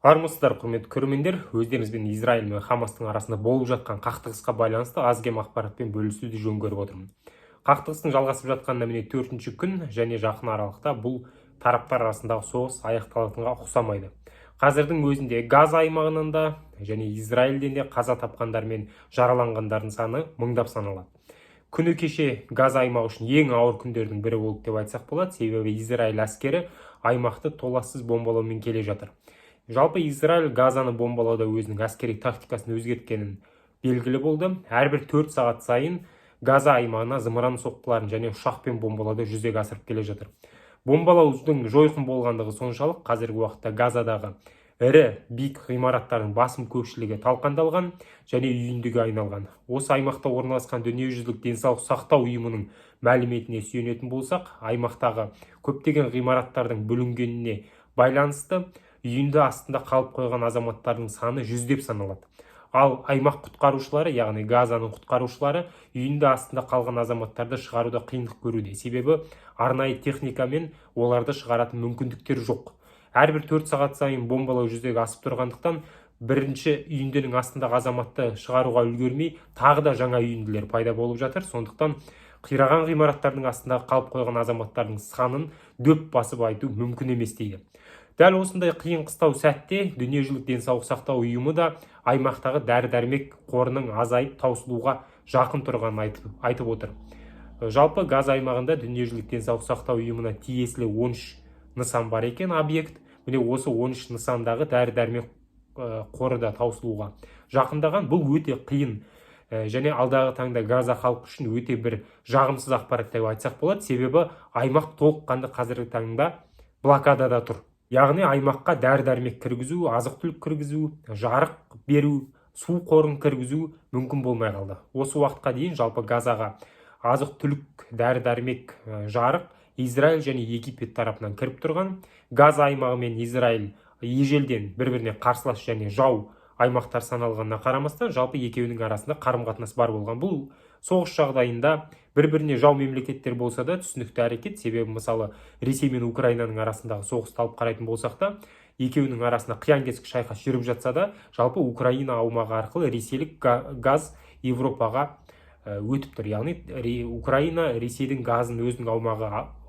Армысыздар, құрметті көрермендер. Өздеріңізбен Израиль мен Хамастың арасында болып жатқан қақтығысқа байланысты аз-кем ақпаратпен бөлісуді жөн көріп отырмын. Қақтығыстың жалғасып жатқанына міне 4-ші күн және жақын аралықта бұл тараптар арасындағы соғыс аяқталатынға ұқсамайды. Қазірдің өзінде Газа аймағынан да және Израильден де қаза тапқандар мен жараланғандардың саны мыңдап саналады. Күні кеше Газа аймағы үшін ең ауыр күндердің бірі болды деп айтсақ болады, себебі Израиль әскері аймақты толассыз бомбалаумен келе жатыр. Жалпы Израиль Газаны бомбалауда өзінің әскери тактикасын өзгерткенін белгілі болды. Әрбір 4 сағат сайын Газа аймағына зымыран соққыларын және ұшақпен бомбалауды жүзеге асырып келе жатыр. Бомбалаудың жойқын болғандығы соншалық, қазіргі уақытта Газадағы ірі биік ғимараттардың басым көпшілігі талқандалған және үйіндіге айналған. Осы аймақта орналасқан дүниежүзілік денсаулық сақтау ұйымының мәліметіне сүйенетін болсақ, аймақтағы көптеген ғимараттардың бүлінгеніне байланысты үйінді астында қалып қойған азаматтардың саны жүздеп саналады. Ал аймақ құтқарушылары, яғни Газаның құтқарушылары үйінді астында қалған азаматтарды шығаруда қиындық көруде. Себебі арнайы техникамен оларды шығаратын мүмкіндіктер жоқ. Әрбір 4 сағат сайын бомбалау жүзеге асып тұрғандықтан, бірінші үйіндінің астындағы азаматты шығаруға үлгермей, тағы да жаңа үйінділер пайда болып жатыр. Сондықтан қираған ғимараттардың астында қалып қойған азаматтардың санын дөп басып айту мүмкін емес дейді. Дәл осындай қиын қыстау сәтте дүниежүзілік денсаулық сақтау ұйымы да аймақтағы дәрі-дәрмек қорының азайып таусылуға жақын тұрғанын айтып отыр. Жалпы Газа аймағында дүниежүзілік денсаулық сақтау ұйымына тиесілі 13 нысан бар екен, объект. Міне осы 13 нысандағы дәрі-дәрмек қоры да таусылуға жақындаған. Бұл өте қиын және алдағы таңда Газа халқы үшін өте бір жағымсыз ақпарат деп айтсақ болады. Себебі аймақ толыққанды қазіргі таңда блокадада тұр. Яғни аймаққа дәрі-дәрмек кіргізу, азық-түлік кіргізу, жарық беру, су қорын кіргізу мүмкін болмай қалды. Осы уақытқа дейін жалпы Газаға азық-түлік, дәрі-дәрмек, жарық Израиль және Египет тарапынан кіріп тұрған. Газа аймағы мен Израиль ежелден бір-біріне қарсылас және жау аймақтар саналғанына қарамастан, жалпы екеуінің арасында қарым-қатынас бар болған. Бұл соғыс жағдайында бір-біріне жау мемлекеттер болса да түсінікті әрекет. Себебі мысалы Ресей мен Украинаның арасындағы соғысты алып қарайтын болсақ та, екеуінің арасында қиян-кескі шайқас жүріп жатса да, жалпы Украина аумағы арқылы ресейлік газ Европаға өтіп тұр. Яғни Украина Ресейдің газын өзінің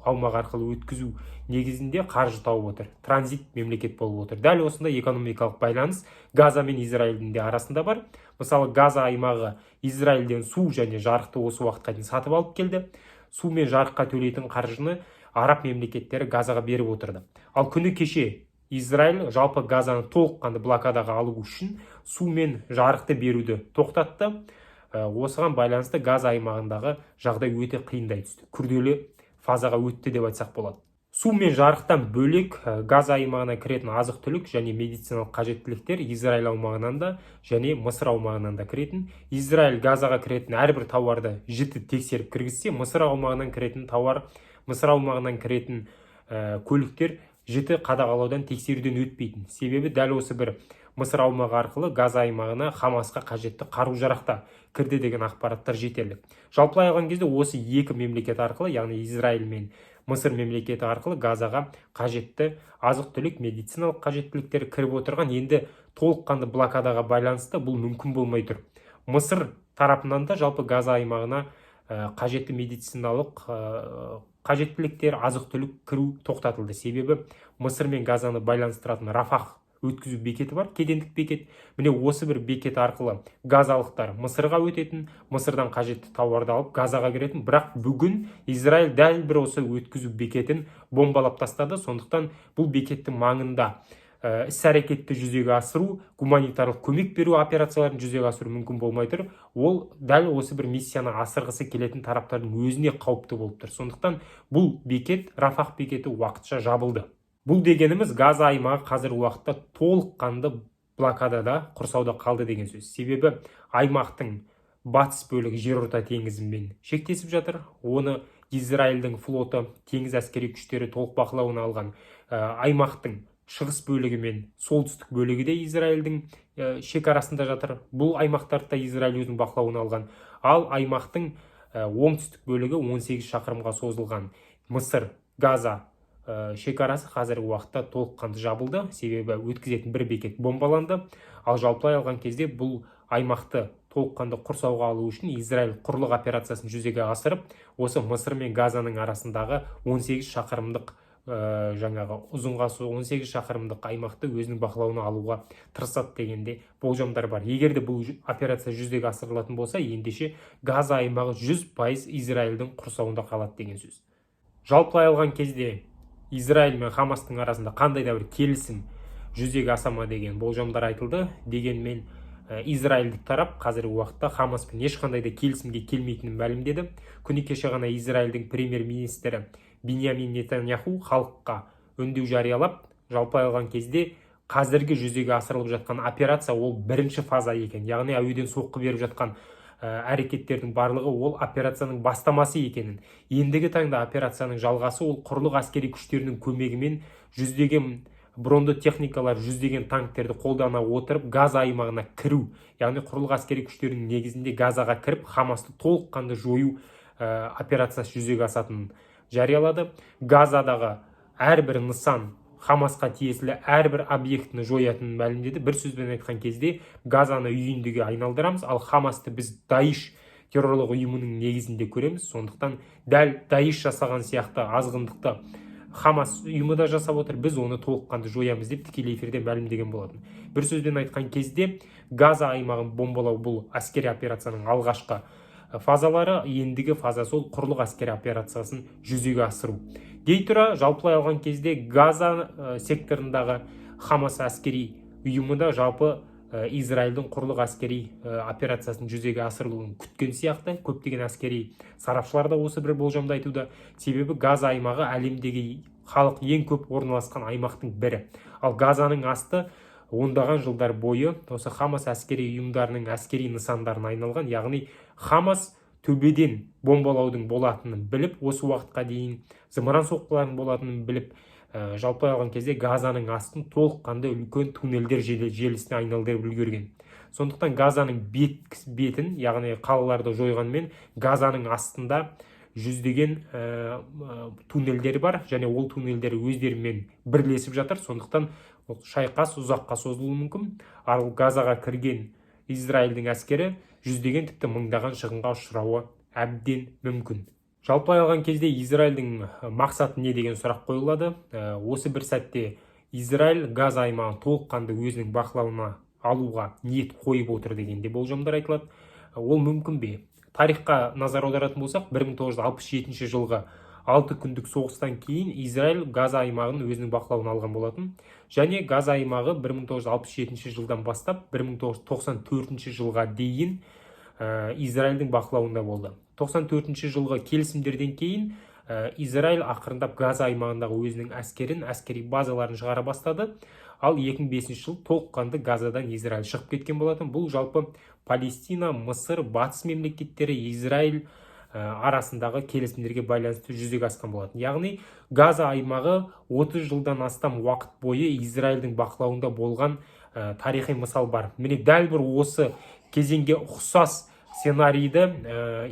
аумағы арқылы өткізу негізінде қаржы тауып отыр. Транзит мемлекет болып отыр. Дәл осындай экономикалық байланыс Газа мен Израильдің де арасында бар. Мысалы Газа аймағы Израильден су және жарықты осы уақытқа дейін сатып алып келді. Су мен жарыққа төлейтін қаржыны араб мемлекеттері Газаға беріп отырды. Ал күні кеше Израиль жалпы Газаны толыққанды блокадаға алу үшін су мен жарықты беруді тоқтатты. Осыған байланысты Газа аймағындағы жағдай өте қиындай түсті. Күрделі фазаға өтті деп айтсақ болады. Су мен жарықтан бөлек Газа аймағына кіретін азық-түлік және медициналық қажеттіліктер Израиль аумағынан да және Мысыр аумағынан да кіретін. Израиль Газаға кіретін әрбір тауарды жіті тексеріп кіргізсе, Мысыр аумағынан кіретін тауар, Мысыр аумағынан кіретін көліктер жіті қадағалаудан тексеруден өтпейтін. Себебі дәл осы бір Мысыр аумағы арқылы Газа аймағына Хамасқа қажетті қару-жарақта кірді деген ақпараттар жетерлік. Жалпылай алған кезде осы екі мемлекет арқылы, яғни Израиль мен Мысыр мемлекеті арқылы Газаға қажетті азық-түлік, медициналық қажеттіліктер кіріп отырған. Енді толыққанды блокадаға байланысты бұл мүмкін болмай тұр. Мысыр тарапынан да жалпы Газа аймағына қажетті медициналық қажеттіліктер, азық-түлік кіру тоқтатылды. Себебі Мысыр мен Газаны байланыстыратын Рафах өткізу бекеті бар, кедендік бекет. Міне осы бір бекет арқылы газалықтар Мысырға өтетін, Мысырдан қажетті тауарды алып Газаға кіретін. Бірақ бүгін Израиль дәл бір осы өткізу бекетін бомбалап тастады. Сондықтан бұл бекеттің маңында іс-әрекетті жүзеге асыру, гуманитарлық көмек беру операцияларын жүзеге асыру мүмкін болмай тұр. Ол дәл осы бір миссияны асырғысы келетін тараптардың өзіне қауіпті болып тұр. Сондықтан бұл бекет, Рафах бекеті уақытша жабылды. Бұл дегеніміз Газа аймағы қазір уақытта толыққанды блокадада, құрсауда қалды деген сөз. Себебі аймақтың батыс бөлігі жерорта теңізімен шектесіп жатыр. Оны Израильдің флоты, теңіз әскери күштері толық бақылауына алған. Аймақтың шығыс бөлігі мен солтүстік бөлігі де Израильдің шекарасында жатыр. Бұл аймақтарда Израиль өзінің бақылауына алған. Ал аймақтың оңтүстік бөлігі 18 шақырымға созылған. Мысыр, Газа шекарасы қазіргі уақытта толыққанды жабылды, себебі өткізетін бір бекет бомбаланды. Ал жалпылай алған кезде бұл аймақты толыққанды құрсауға алу үшін Израиль құрлық операциясын жүзеге асырып, осы Мысыр мен Газаның арасындағы 18 шақырымдық жаңағы ұзынға 18 шақырымдық аймақты өзінің бақылауына алуға тырысады дегенде болжамдар бар. Егер де бұл операция жүзеге асырылатын болса, ендеше Газа аймағы 100% Израильдің құрсауында қалады деген сөз. Жалпылай алған кезде Израиль мен Хамастың арасында қандай да бір келісім жүзеге асама деген болжамдар айтылды. Дегенмен Израильдік тарап қазіргі уақытта Хамаспен ешқандай да келісімге келмейтінін мәлімдеді. Күні кеше ғана Израильдің премьер-министрі Биньямин Нетаньяху халыққа үндеу жариялап, жалпылай алған кезде қазіргі жүзеге асырылып жатқан операция ол бірінші фаза екен. Яғни әуеден соққы беріп жатқан әрекеттердің барлығы ол операцияның бастамасы екенін. Ендігі таңда операцияның жалғасы ол құрлық әскери күштерінің көмегімен жүздеген бронды техникалар, жүздеген танктерді қолдана отырып Газа аймағына кіру, яғни құрлық әскери күштерінің негізінде Газаға кіріп Хамасты толыққанды жою операциясы жүзеге асатынын жариялады. Газадағы әрбір нысан, Хамасқа тиесілі әрбір объектіні жоятынын мәлімдеді. Бір сөзбен айтқан кезде Газаны үйіндіге айналдырамыз, ал Хамасты біз Даиш террорлық ұйымының негізінде көреміз. Сондықтан дәл Даиш жасаған сияқты азғындықты Хамас ұйымы да жасап отыр, біз оны толыққанды жоямыз деп тікелей эфирде мәлімдеген болатын. Бір сөзбен айтқан кезде Газа аймағын бомбалау бұл әскери операцияның алғашқы фазалары, ендігі фаза сол құрлық әскери операциясын жүзеге асыру. Дей тұра, жалпылай алған кезде Газа секторындағы Хамас әскери ұйымы да жалпы Израильдің құрлық әскери операциясын жүзеге асырылуын күткен сияқты. Көптеген әскери сарапшылар да осы бір болжамды айтуда. Себебі Газа аймағы әлемдегі халық ең көп орналасқан аймақтың бірі. Ал Газаның асты ондаған жылдар бойы осы Хамас әскери ұйымдарының әскери нысандарын айналған. Яғни Хамас төбеден бомбалаудың болатынын біліп, осы уақытқа дейін зымыран соққылардың болатынын біліп, жалпы алған кезде Газаның астын толыққанды үлкен туннелдер желісіне айналдырып үлгерген. Сондықтан Газаның бетін, яғни қалаларды жойғанмен, Газаның астында жүздеген туннелдер бар, және ол туннелдер өздерімен бірлесіп жатыр. Сондықтан шайқас ұзаққа созылуы мүмкін. Ал Газаға кірген Израильдің әскері жүздеген тіпті мыңдаған шығынға ұшырауы әбден мүмкін. Жалпылай алған кезде Израильдің мақсаты не деген сұрақ қойылады. Осы бір сәтте Израиль Газа аймағын толыққанды өзінің бақылауына алуға ниет қойып отыр дегенде болжамдар айтылады. Ол мүмкін бе? Тарихқа назар аударатын болсақ, 1967 жылғы 6 күндік соғыстан кейін Израиль Газа аймағын өзінің бақылауына алған болатын. Және Газа аймағы 1967 жылдан бастап 1994 жылға дейін Израильдің бақылауында болды. 94 жылғы келісімдерден кейін Израиль ақырындап Газа аймағындағы өзінің әскери базаларын шығара бастады. Ал 2005 жыл толыққанды Газадан Израиль шығып кеткен болатын. Бұл жалпы Палестина, Мысыр, батыс мемлекеттері, Израиль арасындағы келісімдерге байланысты жүзеге асқан болатын. Яғни Газа аймағы 30 жылдан астам уақыт бойы Израильдің бақылауында болған тарихи мысал бар. Міне дәл бір осы кезеңге ұқсас сценарийді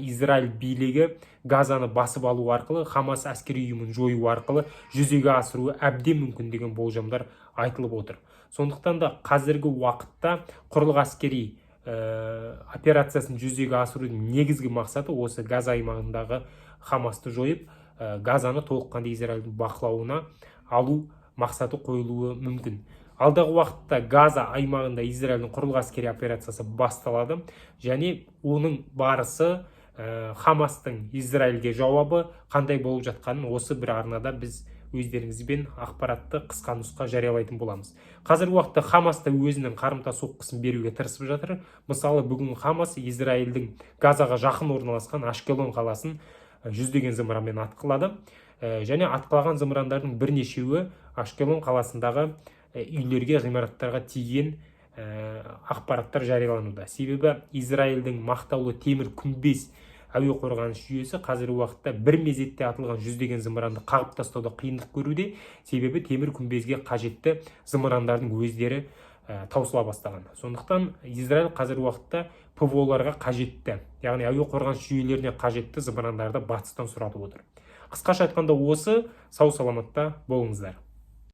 Израиль билігі Газаны басып алу арқылы, Хамас әскери ұйымын жою арқылы жүзеге асыруы әбден мүмкін деген болжамдар айтылып отыр. Сондықтан да қазіргі уақытта құрлық әскери операциясын жүзеге асырудың негізгі мақсаты осы Газа аймағындағы Хамасты жойып, Газаны толыққанды Израильдің бақылауына алу мақсаты қойылуы мүмкін. Алдағы уақытта Газа аймағында Израильдің құрлық әскери операциясы басталады, және оның барысы Хамастың Израильге жауабы қандай болып жатқанын осы бір арнада біз өздеріңізбен ақпаратты қысқа нұсқа жариялайтын боламыз. Қазіргі уақытта Хамас та өзінің қарымта соққысын беруге тырысып жатыр. Мысалы, бүгін Хамас Израильдің Газаға жақын орналасқан Ашкелон қаласын жүздеген зымыранмен атқылады. Және атқылаған зымырандардың бірнешеуі Ашкелон қаласындағы үйлерге, ғимараттарға тиген ақпараттар жариялануда. Себебі Израильдің мақтаулы темір күмбез әуе қорғаныс жүйесі қазіргі уақытта бір мезетте атылған жүздеген зымыранды қағып тастауда қиындық көруде. Себебі темір күмбезге қажетті зымырандардың өздері таусыла бастаған. Сондықтан Израиль қазіргі уақытта ПВО-ларға қажетті, яғни әуе қорғаныс жүйелеріне қажетті зымырандарды батыстан сұратып отыр. Қысқаша айтқанда осы. Сау саламатта болыңыздар.